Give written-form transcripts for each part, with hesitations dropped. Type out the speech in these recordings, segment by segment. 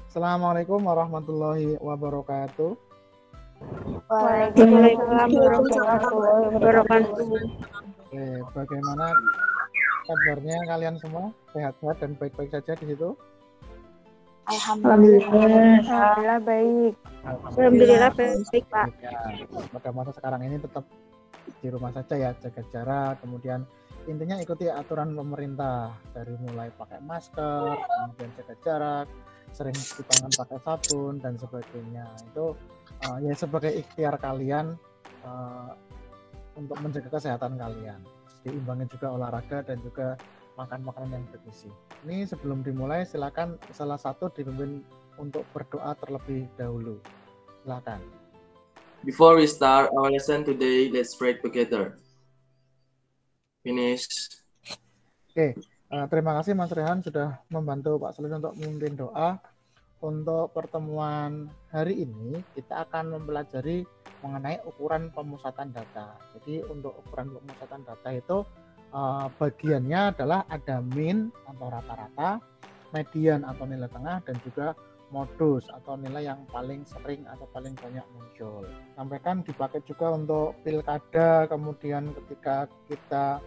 Assalamualaikum warahmatullahi wabarakatuh. Waalaikumsalam warahmatullahi wabarakatuh. Oke, bagaimana kabarnya kalian semua? Sehat-sehat dan baik-baik saja di situ? Alhamdulillah baik. Alhamdulillah baik, Pak. Ya, pada masa sekarang ini tetap di rumah saja ya, jaga jarak, kemudian intinya ikuti aturan pemerintah dari mulai pakai masker, kemudian jaga jarak, sering cuci tangan pakai sabun dan sebagainya. Itu ya sebagai ikhtiar kalian untuk menjaga kesehatan kalian. Diimbangi juga olahraga dan juga makan makanan yang bergizi. Ini sebelum dimulai silakan salah satu dipimpin untuk berdoa terlebih dahulu. Silakan. Before we start our lesson today, let's pray together. Finish. Oke, terima kasih Mas Rehan sudah membantu Pak Selin untuk memimpin doa. Untuk pertemuan hari ini kita akan mempelajari mengenai ukuran pemusatan data. Jadi untuk ukuran pemusatan data itu bagiannya adalah ada mean atau rata-rata, median atau nilai tengah, dan juga modus atau nilai yang paling sering atau paling banyak muncul. Sampaikan dipakai juga untuk pilkada, kemudian ketika kita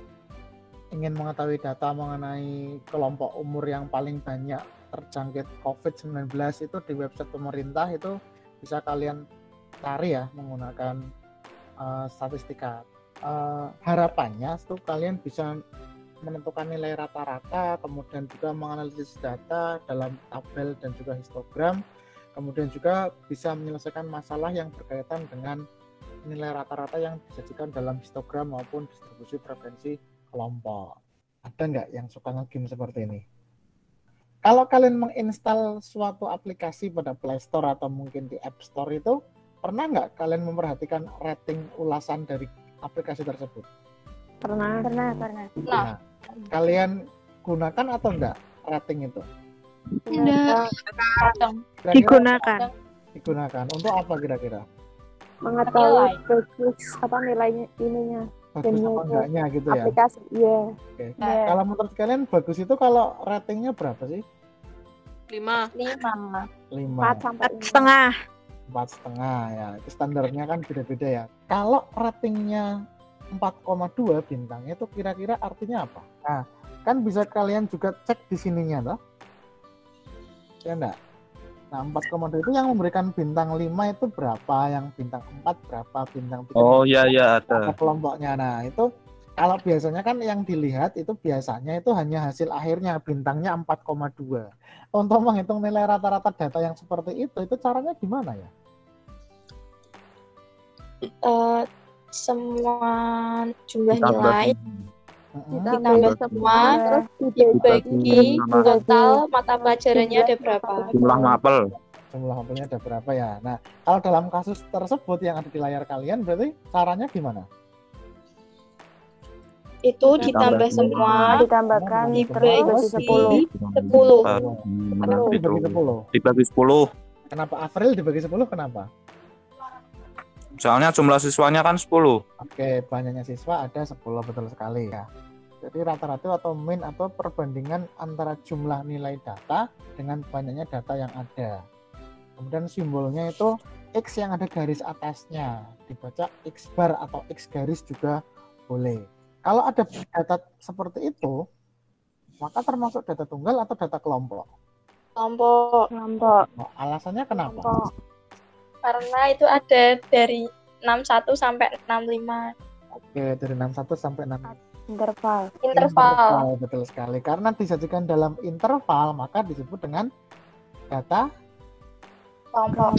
ingin mengetahui data mengenai kelompok umur yang paling banyak terjangkit COVID-19 itu di website pemerintah itu bisa kalian cari ya menggunakan statistika. Harapannya itu kalian bisa menentukan nilai rata-rata, kemudian juga menganalisis data dalam tabel dan juga histogram, kemudian juga bisa menyelesaikan masalah yang berkaitan dengan nilai rata-rata yang disajikan dalam histogram maupun distribusi frekuensi kelompok. Ada nggak yang suka nge-game seperti ini? Kalau kalian menginstal suatu aplikasi pada Play Store atau mungkin di App Store itu, pernah nggak kalian memperhatikan rating ulasan dari aplikasi tersebut? Pernah. Nah, kalian gunakan atau enggak rating itu? Tidak. Kira-kira digunakan. Untuk apa kira-kira? Mengetahui bagus apa nilainya ininya. Bagus apa enggaknya gitu ya? Aplikasi, iya. Oke. Kalau menurut kalian bagus itu kalau ratingnya berapa sih? 5. 4,5. 4,5 ya. Itu standarnya kan beda-beda ya. Kalau ratingnya 4,2 bintangnya itu kira-kira artinya apa? Nah, kan bisa kalian juga cek di sininya toh. Ya enggak? Nah, 4,2 itu yang memberikan bintang 5 itu berapa, yang bintang 4 berapa, bintang 3 Oh iya ada kelompoknya. Nah, itu kalau biasanya kan yang dilihat itu biasanya itu hanya hasil akhirnya bintangnya 4,2. Untuk menghitung nilai rata-rata data yang seperti itu caranya gimana ya? Semua jumlah nilai Ditambah semua terus dibagi total mata pelajarannya ada berapa. jumlah mapel. Jumlah mapelnya ada berapa ya? Nah, kalau dalam kasus tersebut yang ada di layar kalian berarti caranya gimana? Itu ditambah semua, ditambahkan dibagi 10. Kenapa dibagi 10? Dibagi 10. Kenapa April dibagi 10? Kenapa? Soalnya jumlah siswanya kan 10. Oke, banyaknya siswa ada 10, betul sekali ya. Jadi rata-rata atau mean atau perbandingan antara jumlah nilai data dengan banyaknya data yang ada. Kemudian simbolnya itu X yang ada garis atasnya, dibaca X bar atau X garis juga boleh. Kalau ada data seperti itu, maka termasuk data tunggal atau data kelompok? Kelompok. Nah, alasannya kenapa? Karena itu ada dari 61 sampai 65. Oke, dari 61 sampai 65. Interval. Betul sekali. Karena disajikan dalam interval, maka disebut dengan data Kelompok.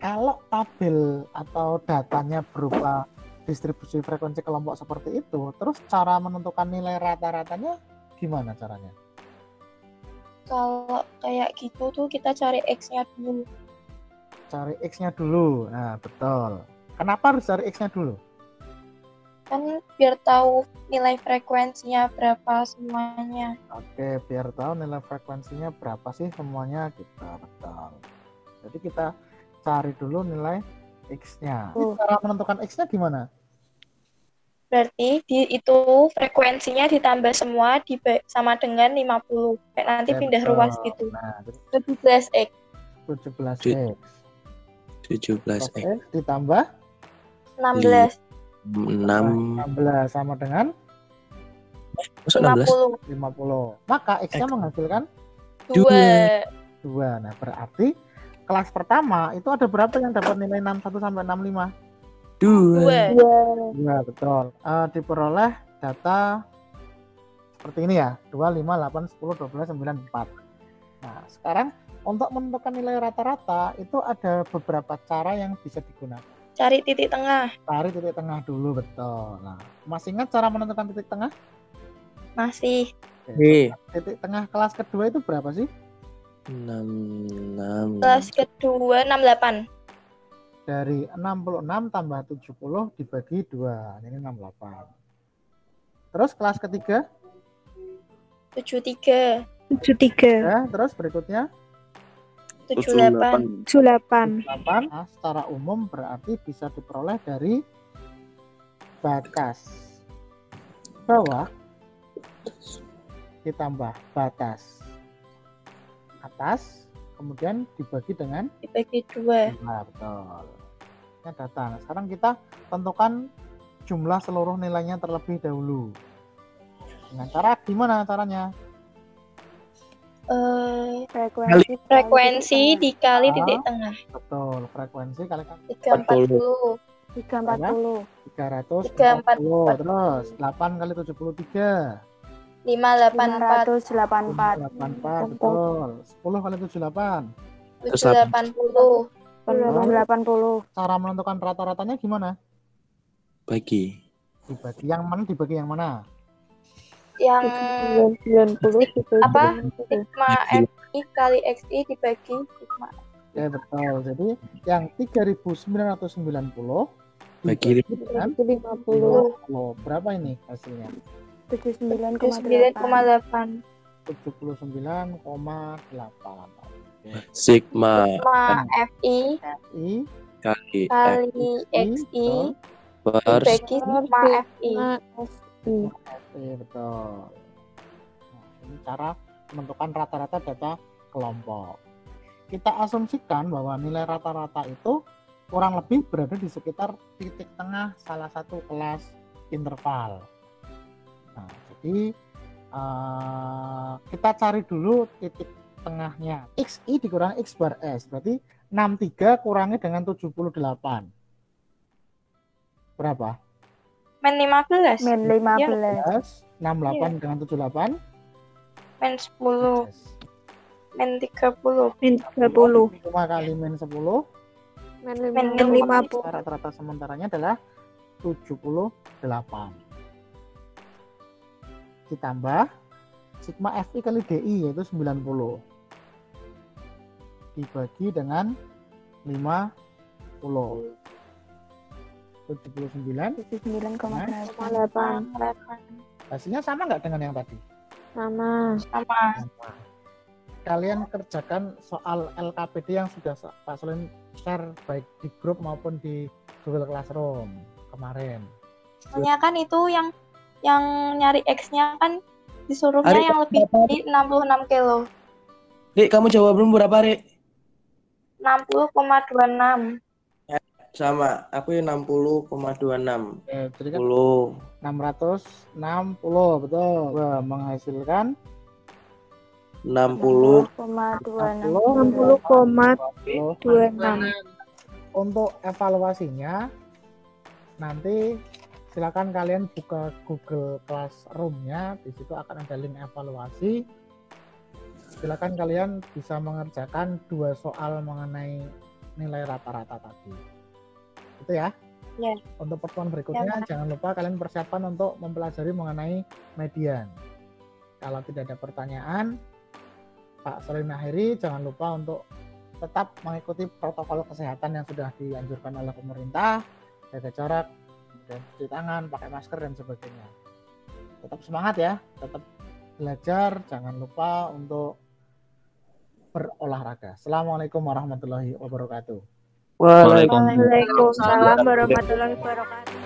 Kalau tabel atau datanya berupa distribusi frekuensi kelompok seperti itu, terus cara menentukan nilai rata-ratanya gimana caranya? Kalau kayak gitu tuh kita cari X-nya dulu. Cari X-nya dulu. Nah, betul. Kenapa harus cari X-nya dulu? Kan biar tahu nilai frekuensinya berapa semuanya. Oke, biar tahu nilai frekuensinya berapa sih semuanya kita, betul. Jadi kita cari dulu nilai X-nya. Cara menentukan X-nya gimana? Berarti itu frekuensinya ditambah semua sama dengan 50. Kayak nanti Ya, pindah betul. ruas gitu. Nah, 17X. 17X. 17 X ditambah 16. 16 sama dengan Masa 16? 50. 50. Maka X-nya menghasilkan 2. 2. Nah, berarti kelas pertama itu ada berapa yang dapat nilai 61 sampai 65? 2. 2. Ya, betul. Diperoleh data seperti ini ya. 2, 5, 8, 10, 12, 9, 4. Nah, sekarang untuk menentukan nilai rata-rata itu ada beberapa cara yang bisa digunakan. Cari titik tengah. Cari titik tengah dulu, betul. Nah, masih ingat cara menentukan titik tengah? Masih. B. Titik tengah kelas kedua itu berapa sih? 6. Kelas kedua 68. Dari 66 tambah 70 dibagi 2. Ini 68. Terus kelas ketiga? 73. 73. Ya, terus berikutnya 78. 78. 8. Nah, secara umum berarti bisa diperoleh dari batas bawah ditambah batas atas, kemudian dibagi dengan Dibagi 2. Nah, betul. Ini data. Nah, sekarang kita tentukan jumlah seluruh nilainya terlebih dahulu. Dengan cara gimana caranya? Frekuensi dikali titik tengah. Betul, frekuensi kalikan 340. 340. 340. Terus 8 kali 73. 584. 584. 84, betul. 10 kali 78. 780. 780. Cara menentukan rata-ratanya gimana? Bagi. Dibagi yang mana? Dibagi yang mana? Yang 90 apa? Sigma FI kali XI dibagi sigma. Ya, betul. Jadi yang 3990 Bagi dibagi dengan 50. 50. Berapa ini hasilnya? 79,8. 79,8. sigma Sigma FI I kali kali XI per dibagi sigma FI. betul. Nah, ini cara menentukan rata-rata data kelompok. Kita asumsikan bahwa nilai rata-rata itu kurang lebih berada di sekitar titik tengah salah satu kelas interval. Nah, jadi kita cari dulu titik tengahnya. XI dikurangi X bar S, berarti 63 kurangi dengan 78. Berapa? Men 15. Men 15. 68 dengan 78. Men 10. Men 30. Men 30. 5 kali min 10. Men Men 50. Rata-rata sementaranya adalah 78. Ditambah sigma FI kali DI yaitu 90. Dibagi dengan 50. 79. 79,8. Hasilnya sama nggak dengan yang tadi? Sama. Sama. Kalian kerjakan soal LKPD yang sudah Pak Solin share baik di grup maupun di Google Classroom kemarin. Soalnya kan itu yang nyari X-nya kan disuruhnya Ari, yang lebih dari 66 kilo. Rik, kamu jawab belum berapa, Rik? 60,26. Sama, aku 60,26. Jadi kan 10. 660, betul. Wah, menghasilkan 60. 60,26. Untuk evaluasinya nanti silakan kalian buka Google Classroom-nya, di situ akan ada link evaluasi. Silakan kalian bisa mengerjakan 2 soal mengenai nilai rata-rata tadi. Itu ya. Ya. Untuk pertemuan berikutnya jangan lupa kalian persiapan untuk mempelajari mengenai median. Kalau tidak ada pertanyaan, Pak Solin akhiri, jangan lupa untuk tetap mengikuti protokol kesehatan yang sudah dianjurkan oleh pemerintah, jaga jarak, dan cuci tangan, pakai masker dan sebagainya. Tetap semangat ya, tetap belajar, jangan lupa untuk berolahraga. Assalamualaikum warahmatullahi wabarakatuh. Waalaikumsalam. Waalaikumsalam warahmatullahi wabarakatuh.